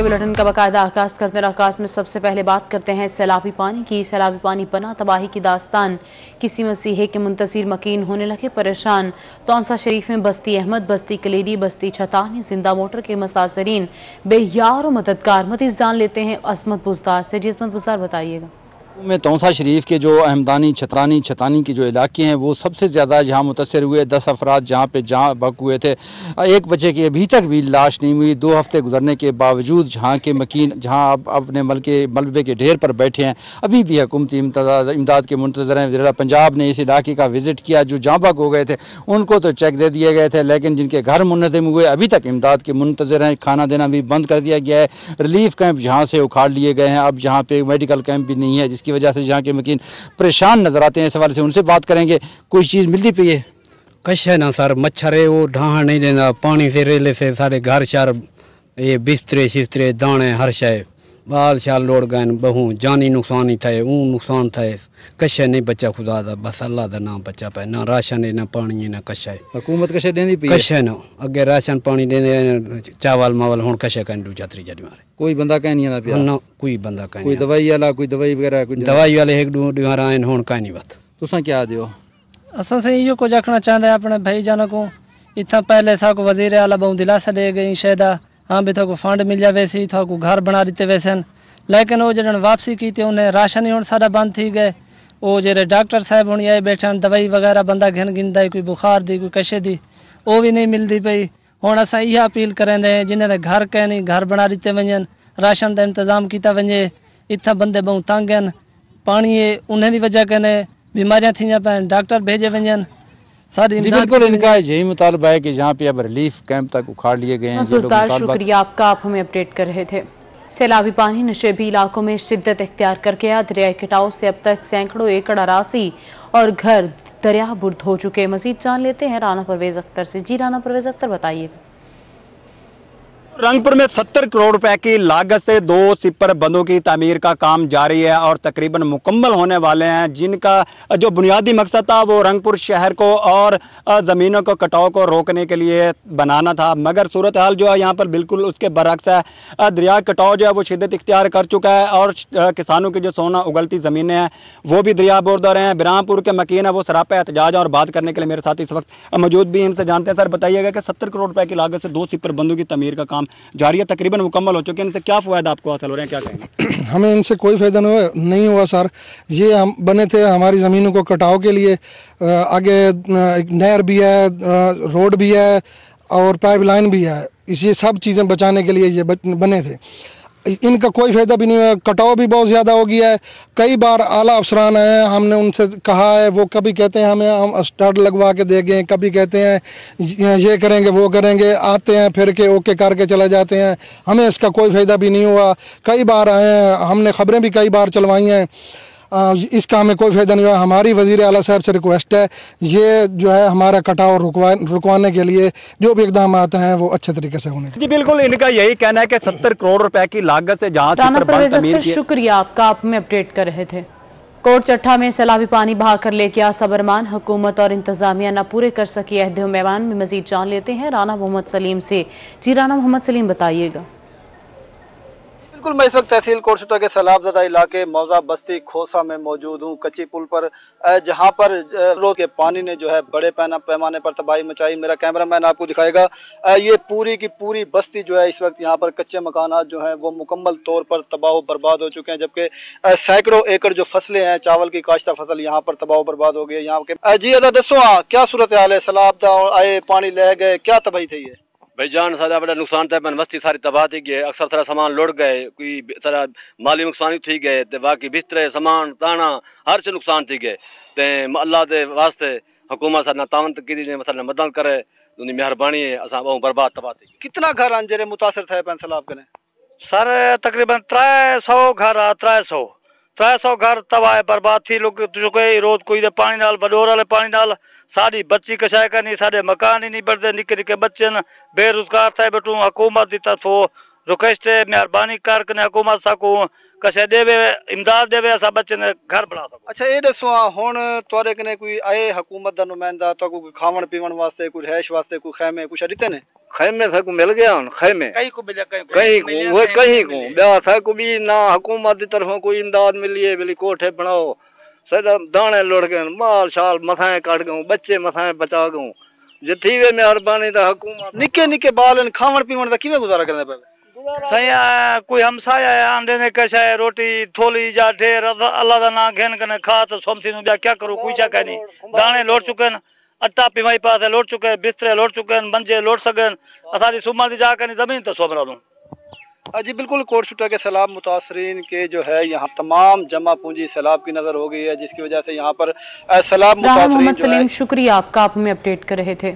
Bulletin का बाकायदा आगाज करते हैं। आगाज में सबसे पहले बात करते हैं सैलाबी पानी की। सैलाबी पानी पना तबाही की दास्तान, किसी मसीहे के मुंतशिर मकीन होने लगे परेशान। तौंसा शरीफ में बस्ती अहमद, बस्ती कलीडी, बस्ती छतानी, जिंदा मोटर के मसासरीन बेयार और मददगार। मजीद जान लेते हैं अजमत बुजदार से। जी अजमत बुजदार, बताइएगा। में तौसा शरीफ के जो अहमदानी छतानी के जो इलाके हैं वो सबसे ज़्यादा जहाँ मुतासर हुए। 10 अफराद जहाँ पे जहाँ बक हुए थे। एक बच्चे की अभी तक भी लाश नहीं हुई। 2 हफ्ते गुजरने के बावजूद जहाँ के मकीन जहाँ अपने मलबे के ढेर पर बैठे हैं, अभी भी हुकूमती इमदाद के मुंतज़र हैं। वज़ीर पंजाब ने इस इलाके का विजिट किया। जो जहाँ बक हो गए थे उनको तो चेक दे दिए गए थे, लेकिन जिनके घर मुनहदम हुए अभी तक इमदाद के मुंतज़र हैं। खाना देना भी बंद कर दिया गया है। रिलीफ कैंप जहाँ से उखाड़ लिए गए हैं। अब यहाँ पे मेडिकल कैंप भी नहीं है, जिसकी वजह से जहाँ के मकीन परेशान नजर आते हैं। इस सवाल से उनसे बात करेंगे। कोई चीज मिलती पई है? कश है ना सर, मच्छर है वो ढाहा नहीं देना। पानी से रेले से सारे घर शार ये बिस्तरे शिस्तरे दाने हर शय बाल शाल लोड़ गए। बहु जानी नुकसान ही थे, नुकसान थे। कश नहीं बच्चा खुदा दा, बस अल्लाह दा नाम बच्चा पे। ना राशन है, ना पानी है, ना कश है। हुकूमत कशे देंदी पई है? कश है ना, अगे राशन पानी देने चावल मावल हुन कशे कन दू जातरी जड़ी मारे। कोई बंदा कह नहीं आंदा पिया? ना कोई बंदा कह कोई दवाई वाला, कोई दवाई वगैरह? कोई दवाई वाले एक दो दीवार आए हुन कह नहीं बात। तुसा क्या दियो? असां से इहो कुछ आखना चाहते हैं अपने भाई जान को। इतना पहले साको वजीर आला बहुत दिलासा दे गई शायदा हाँ भी थोको फंड मिल जावे सी, थोको घर बना दिते वैसन, लेकिन वो जन वापसी की थी उन्हें राशन ही सारा बंद थी गए। वो जेरे डॉक्टर साहब हूँ आए बैठे दवाई वगैरह बंदा घिन गिनदा, कोई बुखार दी कोई कशे दी, वो भी नहीं मिलती पई। हूँ असां यह अपील करें जिन्हें घर कह नहीं घर बना दिते वजन, राशन का इंतजाम किया वजे। इतना बंदे बहुत तंग हैं, पानी उन्हें की वजह कने बीमारियां थी पैन, डॉक्टर भेजे वजन। बिल्कुल इनका यही मुतालबा है कि जहाँ पे अब रिलीफ कैंप तक उखाड़ लिए गए हैं। शुक्रिया आपका, आप हमें अपडेट कर रहे थे। सैलाबी पानी नशेबी इलाकों में शिद्दत इख्तियार कर गया। दरियाई कटाव से अब तक सैकड़ों एकड़ अरासी और घर दरिया बुर्द हो चुके। मजीद जान लेते हैं राना परवेज अख्तर से। जी राना परवेज अख्तर, बताइए। रंगपुर में 70 करोड़ रुपए की लागत से 2 सिपर बंदों की तामीर का काम जारी है और तकरीबन मुकम्मल होने वाले हैं, जिनका जो बुनियादी मकसद था वो रंगपुर शहर को और ज़मीनों को कटाव को रोकने के लिए बनाना था। मगर सूरत हाल जो है यहाँ पर बिल्कुल उसके बरक्स है। दरिया कटाव जो है वो शिद्दत इख्तियार कर चुका है और किसानों की जो सोना उगलती ज़मीनें हैं वो भी दरिया बोर रहे हैं। बिरामपुर के मकीन है वो सरापा एहतजाज और बात करने के लिए मेरे साथ इस वक्त मौजूद भी। इनसे जानते हैं। सर बताइएगा कि 70 करोड़ रुपए की लागत से 2 सिपर बंदों की तमीर का काम जारी है, तकरीबन मुकम्मल हो चुके हैं। इनसे क्या फायदा आपको हासिल हो रहे हैं, क्या कहेंगे? हमें इनसे कोई फायदा नहीं हुआ सर। ये हम बने थे हमारी ज़मीनों को कटाव के लिए। आगे नहर भी है, रोड भी है और पाइपलाइन भी है। ये सब चीज़ें बचाने के लिए ये बने थे। इनका कोई फायदा भी नहीं हुआ। कटाव भी बहुत ज़्यादा हो गया है। कई बार आला अफसरान आए, हमने उनसे कहा है, वो कभी कहते हैं हमें हम स्टार्ट लगवा के देंगे, कभी कहते हैं ये करेंगे वो करेंगे, आते हैं फिर के ओके करके चले जाते हैं। हमें इसका कोई फायदा भी नहीं हुआ। कई बार आए हैं, हमने खबरें भी कई बार चलवाई हैं, इसका हमें कोई फायदा नहीं हुआ। हमारी वजीर आला साहब से रिक्वेस्ट है, ये जो है हमारा कटाव रुकवाने के लिए जो भी इकदाम आते हैं वो अच्छे तरीके से होने चाहिए। जी बिल्कुल, इनका यही कहना है कि 70 करोड़ रुपए की लागत से जहां शुक्रिया आपका, आप हमें अपडेट कर रहे थे। कोट चट्ठा में सैलाबी पानी बहा कर ले गया सबरमान। हुकूमत और इंतजामिया न पूरे कर सकी अहद मैमान में। मजीद जान लेते हैं राना मोहम्मद सलीम से। जी राना मोहम्मद सलीम, बताइएगा। बिल्कुल, मैं इस वक्त तहसील कोटशुटा के सैलाबज़दा इलाके मौजा बस्ती खोसा में मौजूद हूँ, कच्ची पुल पर, जहाँ पर रोज के पानी ने जो है बड़े पैमाने पर तबाही मचाई। मेरा कैमरामैन आपको दिखाएगा। ये पूरी की पूरी बस्ती जो है इस वक्त यहाँ पर कच्चे मकानात जो हैं वो मुकम्मल तौर पर तबाह बर्बाद हो चुके हैं, जबकि सैकड़ों एकड़ जो फसलें हैं, चावल की काश्ता फसल यहाँ पर तबाह बर्बाद हो गई है। यहाँ के जी अदा दसो क्या सूरत हाल है? सैलाबदा आए, पानी ले गए, क्या तबाही थी है? भाई जान सारा बड़ा नुकसान था। बस्ती सारी तबाह थी गए, अक्सर सारा सामान लुट गए, कोई सारा माली नुकसान थी गए, तो बाकी बिस्तरे सामान दाना हर से नुकसान थी गए। तो अल्लाह के वास्ते हुकूमत सारा तावन की मसला मदद करे, उनकी मेहरबानी है। असा बहुत बर्बाद तबाह थी। कितना घर अंजरे मुतासर थे पैन सैलाब कने? सर तकरीबन 300 घर 300 घर तबाह बर्बाद थी लोग चुके। रोज कोई पानी नाल बडोर वाले पानी नाल सारी बच्ची कशाए का नहीं, सारे मकान ही नहीं बढ़ते, निके निके बच्चे न बेरोजगार थे बैठू। हुकूमत की तरफों रिक्वेस्ट है, मेहरबानी कर कने हुकूमत साकू कशे देवे, इमदाद देवे, असा बच्चे ने घर बना सको। अच्छा ये दसो हुण तुहाडे कने कोई आए हुकूमत दा नुमाइंदा तो कोई खावन पीवन वास्ते, कोई रहश वास्ते, कोई खैमे कुछ दिते ने? खैमे को मिल गया हूँ खैमे कहीं को मिले कहीं को ब्याह को भी ना हुकूमत की तरफों कोई इमदाद मिली है बिल्ली कोठे बनाओ सदा दाने लुढ़ गए माल शाल मथाएं काट गऊं बच्चे मथाएं बचा गऊं जे थी वे मेहरबानी दा हुकूमत निके निके बाल खावण पीवण दा किवें गुजारा करने पे सही कोई हमसाया है आंदे ने कशा है रोटी थोली जा ढेर अल्लाह दा नाम घेन कने खा तो सोमसी नु क्या करूं कोई चा कहनी दाने लोट चुके न अट्टा पिवाई पास लोट चुके बिस्तरे लोट चुके मंजे लोट सगन असादी सुमर दी जा कने जमीन तो सोमरा लूं। जी बिल्कुल कोटशुटा के सैलाब मुतासरीन के जो है यहाँ तमाम जमा पूंजी सैलाब की नजर हो गई है, जिसकी वजह से यहाँ पर सैलाब मुतासरीन मोहम्मद सलीम शुक्रिया आपका, आप हमें अपडेट कर रहे थे।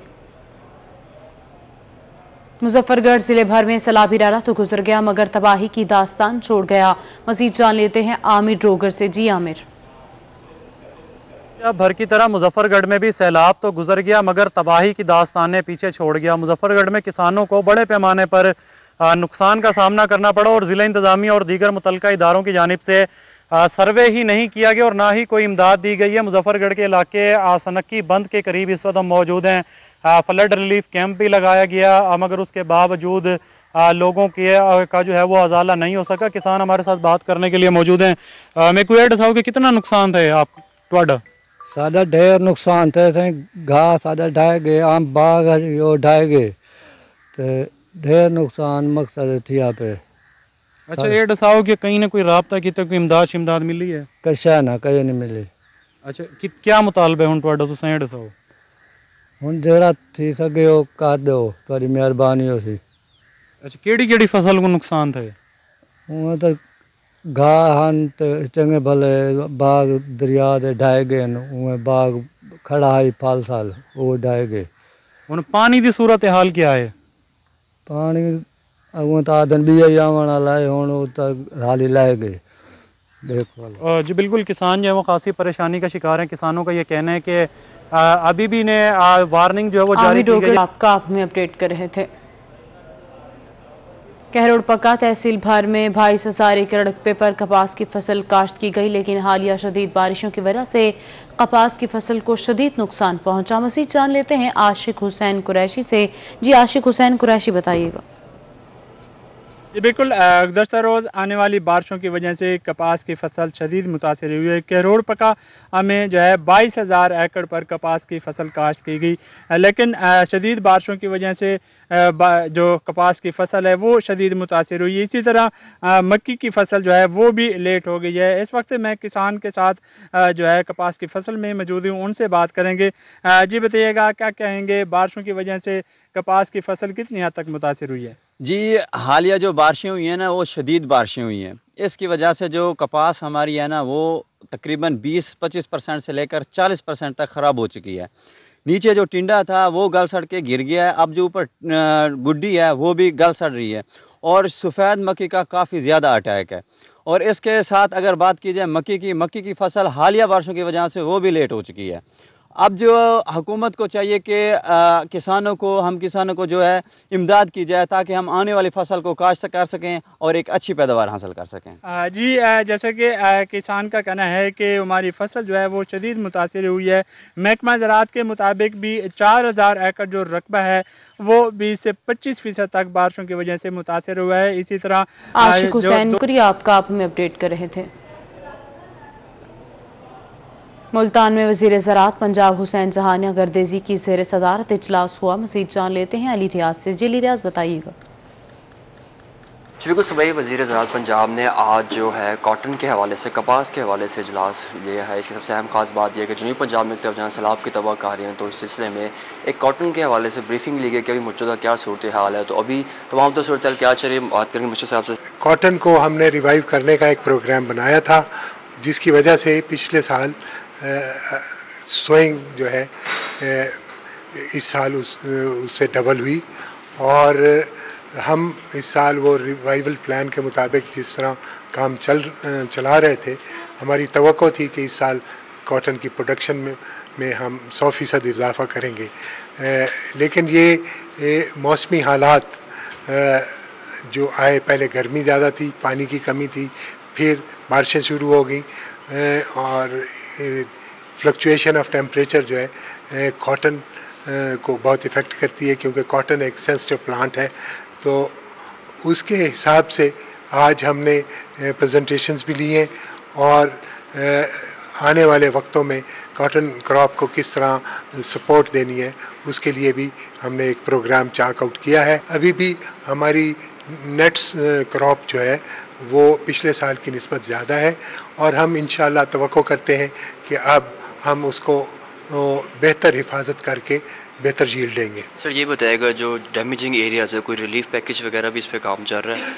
मुजफ्फरगढ़ जिले भर में सैलाबी रैला तो गुजर गया मगर तबाही की दास्तान छोड़ गया। मजीद जान लेते हैं आमिर रोगर से। जी आमिर। भर की तरह मुजफ्फरगढ़ में भी सैलाब तो गुजर गया मगर तबाही की दास्तान ने पीछे छोड़ गया। मुजफ्फरगढ़ में किसानों को बड़े पैमाने पर नुकसान का सामना करना पड़ा और जिला इंतजामिया और दीगर मुतलका इदारों की जानिब से सर्वे ही नहीं किया गया और ना ही कोई इमदाद दी गई है। मुजफ्फरगढ़ के इलाके सनक्की बंद के करीब इस वक्त हम मौजूद हैं। फ्लड रिलीफ कैंप भी लगाया गया मगर उसके बावजूद लोगों के का जो है वो अजाला नहीं हो सका। किसान हमारे साथ बात करने के लिए मौजूद हैं। मैं कोई दसाओ कि कितना नुकसान थे आप ਤੁਹਾਡਾ? सादा ढेर नुकसान थे, घास सादा ढाए गए, आम बाग ढाए गए, तो ढेर नुकसान मकसद थी यहाँ पे। अच्छा ये दसाओ कि कहीं ना कोई राबता की तो कोई इमदाद मिली है? कशा ना कहीं नहीं मिली। अच्छा क्या मुतालबे हुन तुहाडा तुसां ये दसाओ? हुन जेड़ा थी सके वो कर दो, तुहाडी मेहरबानी होसी। अच्छा केड़ी फसल को नुकसान थे? वो तो घाहन तो चंगे भले बाग दरिया दे ढाए गए, बाग खड़ा है फल साल वो ढाए गए। हुन पानी की सूरत हाल क्या है? पानी अगों तो आदन भी आवन वाला है, हुन वो तो हाल ही लाए गए। जी बिल्कुल, किसान जो है वो खासी परेशानी का शिकार है। किसानों का ये कहना है कि अभी भी ने वार्निंग जो है वो जारी की गई। आपका आप हमें अपडेट कर रहे थे। कहरोड़ पक्का तहसील भर में 22,000 एकड़ रकबे पर कपास की फसल काश्त की गई, लेकिन हालिया शदीद बारिशों की वजह से कपास की फसल को शदीद नुकसान पहुंचा। मज़ीद जान लेते हैं आशिक हुसैन कुरैशी से। जी आशिक हुसैन कुरैशी बताइएगा। जी बिल्कुल, गुज़श्ता रोज़ आने वाली बारिशों की वजह से कपास की फसल शदीद मुतासर हुई है। कहरोड़ पका में जो है 22,000 एकड़ पर कपास की फसल काश्त की गई, लेकिन शदीद बारिशों की वजह से जो कपास की फसल है वो शदीद मुतासर हुई है। इसी तरह मक्की की फसल जो है वो भी लेट हो गई है। इस वक्त मैं किसान के साथ जो है कपास की फसल में मौजूद हूँ, उनसे बात करेंगे। जी बताइएगा क्या कहेंगे, बारिशों की वजह से कपास की फसल कितनी हद तक मुतासर हुई है? जी हालिया जो बारिशें हुई हैं ना वो शदीद बारिशें हुई हैं, इसकी वजह से जो कपास हमारी है ना वो तकरीबन 20-25% से लेकर 40% तक ख़राब हो चुकी है। नीचे जो टिंडा था वो गल सड़ के गिर गया है, अब जो ऊपर गुड्डी है वो भी गल सड़ रही है और सफ़ेद मक्की का काफ़ी ज़्यादा अटैक है। और इसके साथ अगर बात की जाए मक्की की फसल हालिया बारिशों की वजह से वो भी लेट हो चुकी है। अब जो हुकूमत को चाहिए कि हम किसानों को जो है इमदाद की जाए ताकि हम आने वाली फसल को काश्त कर सकें और एक अच्छी पैदावार हासिल कर सकें। जी जैसे कि किसान का कहना है कि हमारी फसल जो है वो शदीद मुतासर हुई है। महकमा ज़राअत के मुताबिक भी 4,000 एकड़ जो रकबा है वो 20 से 25% तक बारिशों की वजह से मुतासर हुआ है। इसी तरह आशिक हुसैन शुक्रिया आपका, आप हमें अपडेट कर रहे थे। मुल्तान में वजीर ज़राअत पंजाब हुसैन जहानिया गर्देजी की ज़ेर सदारत इजलास हुआ। मज़ीद जान लेते हैं अली रियाज से। जी रियाज बताइएगा। बिल्कुल सुबह वज़ीर ज़राअत पंजाब ने आज जो है कॉटन के हवाले से, कपास के हवाले से इजलास लिया है। इसकी सबसे अहम खास बात यह है कि जनूबी पंजाब में जहाँ सैलाब की तबाहकारी हैं तो इस सिलसिले में एक कॉटन के हवाले से ब्रीफिंग ली गई कि अभी मौजूदा क्या सूरत हाल है। तो अभी तमाम तो सूरत हाल क्या चल रही है, बात करेंगे मुझसे साहब से। कॉटन को हमने रिवाइव करने का एक प्रोग्राम बनाया था, जिसकी वजह से पिछले साल सोइंग जो है इस साल उससे डबल हुई और हम इस साल वो रिवाइवल प्लान के मुताबिक जिस तरह काम चला रहे थे, हमारी तवक्को थी कि इस साल कॉटन की प्रोडक्शन में हम 100% इजाफा करेंगे। लेकिन ये मौसमी हालात जो आए, पहले गर्मी ज़्यादा थी, पानी की कमी थी, फिर बारिशें शुरू हो गई और फ्लक्चुएशन ऑफ टेम्परेचर जो है कॉटन को बहुत इफ़ेक्ट करती है, क्योंकि कॉटन एक सेंसिटिव प्लांट है। तो उसके हिसाब से आज हमने प्रेजेंटेशंस भी लिए और आने वाले वक्तों में कॉटन क्रॉप को किस तरह सपोर्ट देनी है उसके लिए भी हमने एक प्रोग्राम चाक आउट किया है। अभी भी हमारी नेट्स क्रॉप जो है वो पिछले साल की निस्बत ज़्यादा है और हम इंशाअल्लाह तवक्को करते हैं कि अब हम उसको बेहतर हिफाजत करके बेहतर यील्ड देंगे। सर ये बताएगा जो डैमेजिंग एरियाज है, कोई रिलीफ पैकेज वगैरह भी इस पे काम चल रहा है?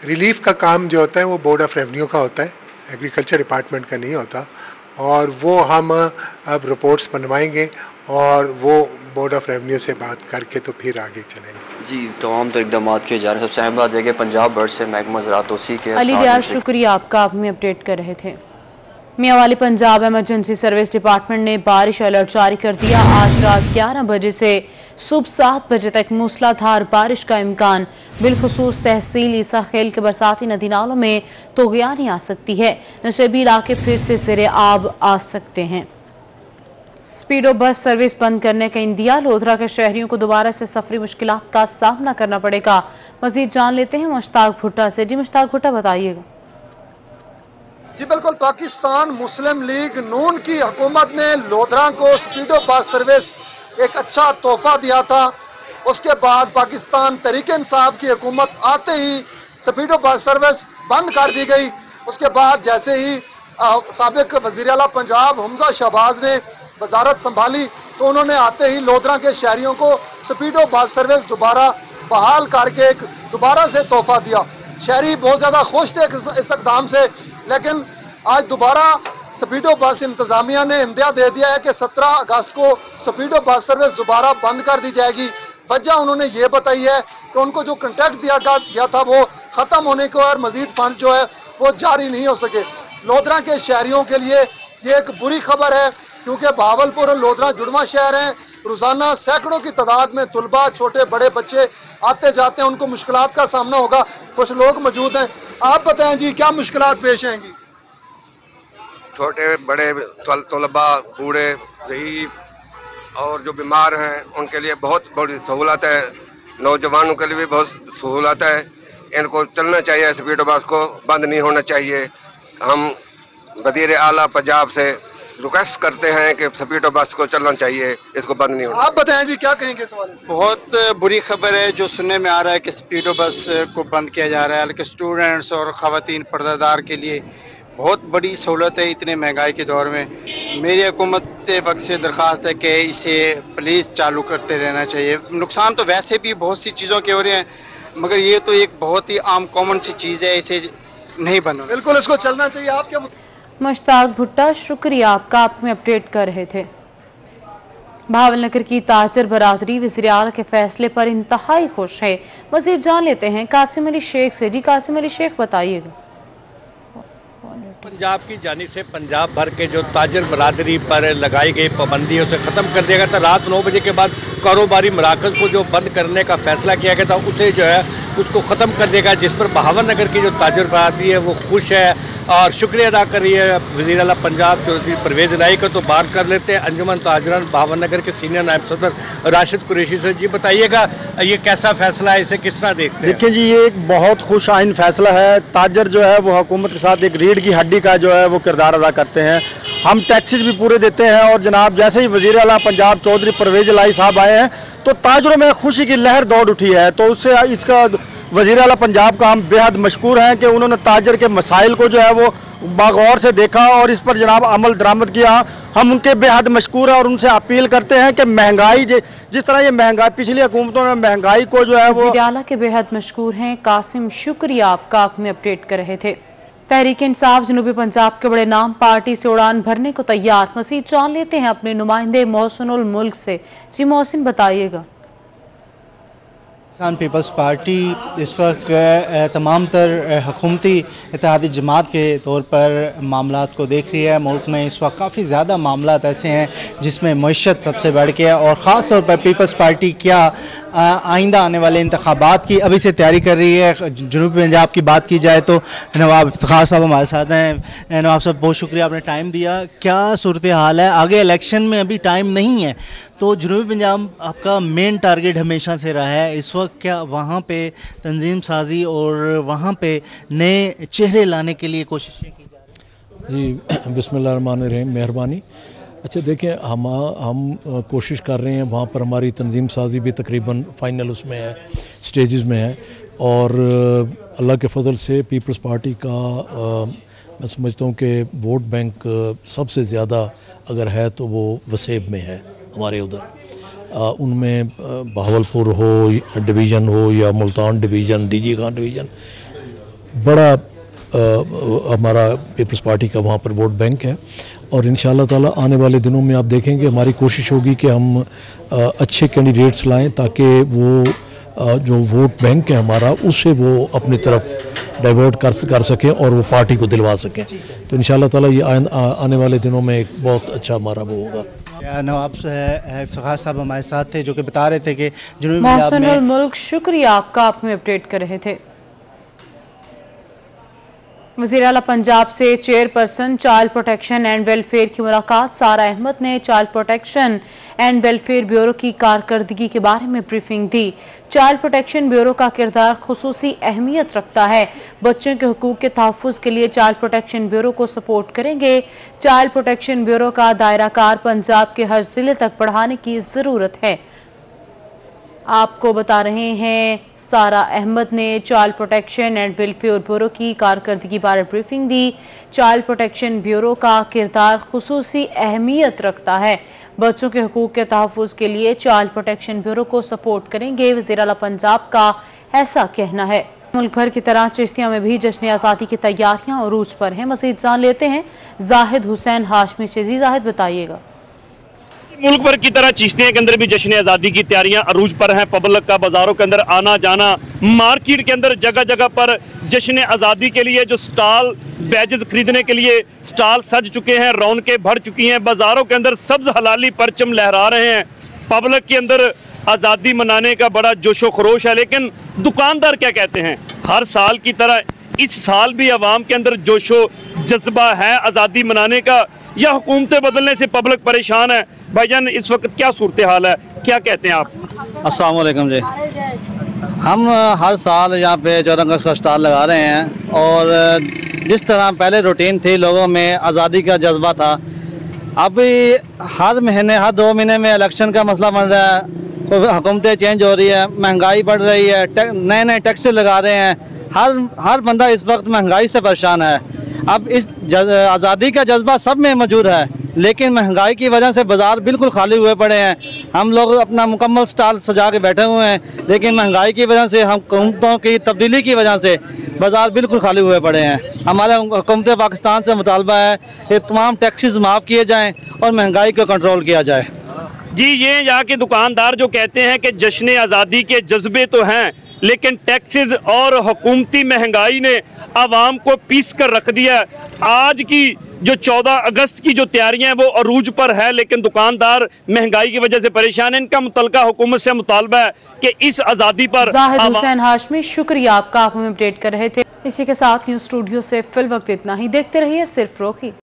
रिलीफ का काम जो होता है वो बोर्ड ऑफ रेवेन्यू का होता है, एग्रीकल्चर डिपार्टमेंट का नहीं होता, और वो हम अब रिपोर्ट्स बनवाएंगे और वो बोर्ड ऑफ रेवेन्यू से बात करके तो फिर आगे चलेंगे। जी, तमाम तो इकदाम किए जा रहे हैं। सबसे अहम बात है कि पंजाब बर्ड से महकमा ज़राअत तौसीक़ के अली रियाज, शुक्रिया आपका, आप हमें अपडेट कर रहे थे। Mianwali Punjab emergency service department ने बारिश अलर्ट जारी कर दिया। आज रात 11 बजे से सुबह 7 बजे तक मूसलाधार बारिश का इम्कान। बिलखुसूस तहसील ईसा खेल के बरसाती नदी नालों में तोगयानी आ सकती है। नशेबी इलाके फिर से ज़ेरे आब आ सकते हैं। स्पीडो बस सर्विस बंद करने का इंदिया। लोधरा के शहरियों को दोबारा से सफरी मुश्किलात का सामना करना पड़ेगा। मजीद जान लेते हैं मुश्ताक भुट्टा से। जी मुश्ताक भुट्टा, बताइएगा। जी बिल्कुल, पाकिस्तान मुस्लिम लीग नून की हुकूमत ने लोधरा को स्पीडो बस सर्विस एक अच्छा तोहफा दिया था। उसके बाद पाकिस्तान तहरीक इंसाफ की हुकूमत आते ही स्पीडो बस सर्विस बंद कर दी गई। उसके बाद जैसे ही साबिक वजीर आला पंजाब हमजा शहबाज ने वजारत संभाली तो उन्होंने आते ही लोधरा के शहरियों को स्पीडो बस सर्विस दोबारा बहाल करके एक दोबारा से तोहफा दिया। शहरी बहुत ज्यादा खुश थे इस इकदाम से, लेकिन आज दोबारा स्पीडो बस इंतजामिया ने इंदिया दे दिया है कि 17 अगस्त को स्पीडो बस सर्विस दोबारा बंद कर दी जाएगी। वजह उन्होंने ये बताई है कि उनको जो कंट्रैक्ट दिया गया था वो खत्म होने को और मजीद फंड जो है वो जारी नहीं हो सके। लोधरा के शहरियों के लिए ये एक बुरी खबर है, क्योंकि बहावलपुर और लोधरा जुड़वा शहर हैं। रोजाना सैकड़ों की तादाद में तुलबा, छोटे बड़े बच्चे आते जाते हैं, उनको मुश्किलात का सामना होगा। कुछ लोग मौजूद हैं, आप बताएं जी क्या मुश्किलात पेश आएंगी? छोटे बड़े तुलबा, बूढ़े, ज़ईफ और जो बीमार हैं उनके लिए बहुत बड़ी सहूलत है। नौजवानों के लिए भी बहुत सहूलत है। इनको चलना चाहिए, स्पीडो बस को बंद नहीं होना चाहिए। हम वज़ीर आला पंजाब से रिक्वेस्ट करते हैं कि स्पीडो बस को चलना चाहिए, इसको बंद नहीं होना। आप बताएं जी क्या कहेंगे इस हवाले से? बहुत बुरी खबर है जो सुनने में आ रहा है कि स्पीडो बस को बंद किया जा रहा है, लेकिन स्टूडेंट्स और खवातीन पर्दादार के लिए बहुत बड़ी सहूलत है इतने महंगाई के दौर में। मेरी हुकूमत वक्त से दरख्वास्त है कि इसे प्लीज़ चालू करते रहना चाहिए। नुकसान तो वैसे भी बहुत सी चीज़ों के हो रहे हैं, मगर ये तो एक बहुत ही आम कॉमन सी चीज़ है, इसे नहीं बंद होना। बिल्कुल इसको चलना चाहिए। आप क्या? मुश्ताक भुट्टा, शुक्रिया आपका, आप हमें अपडेट कर रहे थे। भावलनगर की ताजर बरादरी वज़ीर आला के फैसले पर इंतहाई खुश है। मज़ीद जान लेते हैं कासिम अली शेख से। जी कासिम अली शेख, बताइएगा। पंजाब की जानिब से पंजाब भर के जो ताजर बरादरी पर लगाई गई पाबंदी उसे खत्म कर दिया गया था। रात 9 बजे के बाद कारोबारी मराकज को जो बंद करने का फैसला किया गया था उसे जो है उसको खत्म कर दिया गया, जिस पर बहावलनगर की जो ताजर बरादरी है वो खुश है और शुक्रिया अदा कर रही है वज़ीर आला पंजाब चौधरी परवेज इलाही का। तो बात कर लेते हैं अंजुमन ताजरान बहावलनगर के सीनियर नायब सदर राशिद कुरैशी से। जी बताइएगा ये कैसा फैसला है, इसे किस तरह देखते हैं? देखिए जी, ये एक बहुत खुश आइन फैसला है। ताजर जो है वो हुकूमत के साथ एक रीढ़ की हड्डी का जो है वो किरदार अदा करते हैं। हम टैक्सेस भी पूरे देते हैं और जनाब जैसे ही वज़ीर आला पंजाब चौधरी परवेज इलाही साहब आए हैं तो ताजरों में खुशी की लहर दौड़ उठी है। तो उससे इसका वज़ीर आला पंजाब का हम बेहद मशकूर हैं कि उन्होंने ताजर के मसाइल को जो है वो बागौर से देखा और इस पर जनाब अमल दरामद किया। हम उनके बेहद मशकूर हैं और उनसे अपील करते हैं कि महंगाई जिस तरह ये महंगाई पिछली हुकूमतों में महंगाई को जो है वो वज़ीर आला के बेहद मशकूर हैं। कासिम, शुक्रिया आपका, आप हमें अपडेट कर रहे थे। तहरीक इंसाफ जनूबी पंजाब के बड़े नाम पार्टी से उड़ान भरने को तैयार। मज़ीद जान लेते हैं अपने नुमाइंदे मोहसिनुल मुल्क से। जी मोहसिन, बताइएगा। किसान पीपल्स पार्टी इस वक्त तमाम तर हुकूमती इत्तेहादी जमात के तौर पर मामलात को देख रही है। मुल्क में इस वक्त काफ़ी ज़्यादा मामलात ऐसे हैं जिसमें मईशत सबसे बढ़ के और ख़ास तौर पर पीपल्स पार्टी क्या आइंदा आने वाले इंतखाबात की अभी से तैयारी कर रही है। जनूबी पंजाब की बात की जाए तो नवाब इफ्तिखार साहब हमारे साथ हैं। नवाब साहब, बहुत शुक्रिया, आपने टाइम दिया। क्या सूरत हाल है? आगे इलेक्शन में अभी टाइम नहीं है, तो जनूबी पंजाब आपका मेन टारगेट हमेशा से रहा है। इस वक्त क्या वहाँ पे तंजीम साजी और वहाँ पे नए चेहरे लाने के लिए कोशिशें की जा रही हैं? जी बिस्मिल्लाहिर्रहमानिर्रहीम, मेहरबानी। अच्छा देखें, हम कोशिश कर रहे हैं, वहाँ पर हमारी तंजीम साजी भी तकरीबन फाइनल उसमें है, स्टेजेस में है, और अल्लाह के फजल से पीपल्स पार्टी का मैं समझता हूँ कि वोट बैंक सबसे ज़्यादा अगर है तो वो वसेब में है हमारे उधर। उनमें बहावलपुर हो डिवीज़न हो या Multan division, DG Khan division, बड़ा हमारा पीपल्स पार्टी का वहाँ पर वोट बैंक है। और इंशाअल्लाह ताला आने वाले दिनों में आप देखेंगे हमारी कोशिश होगी कि हम अच्छे कैंडिडेट्स लाएं ताकि वो जो वोट बैंक है हमारा उससे वो अपनी तरफ डाइवर्ट कर सकें और वो पार्टी को दिलवा सकें। तो इंशाअल्लाह ताला ये आने वाले दिनों में एक बहुत अच्छा हमारा वो होगा। नवाब इफ्तिखार साहब हमारे साथ थे जो कि बता रहे थे कि जनूबी पंजाब में मुल्क, शुक्रिया आपका, आप हमें अपडेट कर रहे थे। वज़ीर आला पंजाब से chairperson child protection and welfare की मुलाकात। सारा अहमद ने child protection and welfare bureau की कारकर्दगी के बारे में ब्रीफिंग दी। चाइल्ड प्रोटेक्शन ब्यूरो का किरदार खुसूसी अहमियत रखता है। बच्चों के हुकूक के तहफ़्फ़ुज़ के लिए चाइल्ड प्रोटेक्शन ब्यूरो को सपोर्ट करेंगे। चाइल्ड प्रोटेक्शन ब्यूरो का दायरा कार पंजाब के हर जिले तक बढ़ाने की जरूरत है। आपको बता रहे हैं, सारा अहमद ने child protection and welfare bureau की कारकर्दगी बारे ब्रीफिंग दी। चाइल्ड प्रोटेक्शन ब्यूरो का किरदार खुसूसी अहमियत रखता है। बच्चों के हुकूक के तहफ़्फ़ुज़ के लिए चाइल्ड प्रोटेक्शन ब्यूरो को सपोर्ट करेंगे। वज़ीर आला पंजाब का ऐसा कहना है। मुल्क भर की तरह चिश्तिया में भी जश्न आज़ादी की तैयारियां अरूज पर हैं। मज़ीद जान लेते हैं जाहिद हुसैन हाशमी से। जी जाहिद, बताइएगा। मुल्क भर की तरह चिश्तिया के अंदर भी जश्न आज़ादी की तैयारियां अरूज पर हैं। पब्लिक का बाजारों के अंदर आना जाना, मार्केट के अंदर जगह जगह पर जश्न आज़ादी के लिए जो स्टॉल, बैजेस खरीदने के लिए स्टॉल सज चुके हैं, रौनकें बढ़ चुकी हैं। बाजारों के अंदर सब्ज हलाली परचम लहरा रहे हैं। पब्लिक के अंदर आज़ादी मनाने का बड़ा जोशो खरोश है। लेकिन दुकानदार क्या कहते हैं? हर साल की तरह इस साल भी अवाम के अंदर जोशो जज्बा है आज़ादी मनाने का, या हुकूमतें बदलने से पब्लिक परेशान है? भाईजान, इस वक्त क्या सूरत हाल है, क्या कहते हैं आप? अस्सलाम वालेकुम जी। हम हर साल यहाँ पे 14 अगस्त का स्टॉल लगा रहे हैं, और जिस तरह पहले रूटीन थी, लोगों में आज़ादी का जज्बा था, अभी हर महीने, हर 2 महीने में इलेक्शन का मसला बन रहा है, हुकूमतें चेंज हो रही है, महंगाई बढ़ रही है, नए नए टैक्स लगा रहे हैं। हर बंदा इस वक्त महंगाई से परेशान है। अब इस आज़ादी का जज्बा सब में मौजूद है, लेकिन महंगाई की वजह से बाजार बिल्कुल खाली हुए पड़े हैं। हम लोग अपना मुकम्मल स्टॉल सजा के बैठे हुए हैं, लेकिन महंगाई की वजह से, हम हुकूमतों की तब्दीली की वजह से बाजार बिल्कुल खाली हुए पड़े हैं। हमारे हुकूमत पाकिस्तान से मुतालबा है कि तमाम टैक्सेस माफ़ किए जाएँ और महंगाई को कंट्रोल किया जाए। जी, ये यहाँ के दुकानदार जो कहते हैं कि जश्न आज़ादी के जज्बे तो हैं, लेकिन टैक्सेस और हुकूमती महंगाई ने आवाम को पीस कर रख दिया। आज की जो 14 अगस्त की जो तैयारियां हैं वो अरूज पर है, लेकिन दुकानदार महंगाई की वजह से परेशान है। इनका मुतलका हुकूमत से मुतालबा है कि इस आज़ादी पर। जाहिद हुसैन हाशमी, शुक्रिया आपका, आप हमें अपडेट कर रहे थे। इसी के साथ न्यूज़ स्टूडियो से फिल वक्त इतना ही। देखते रहिए सिर्फ रोकी।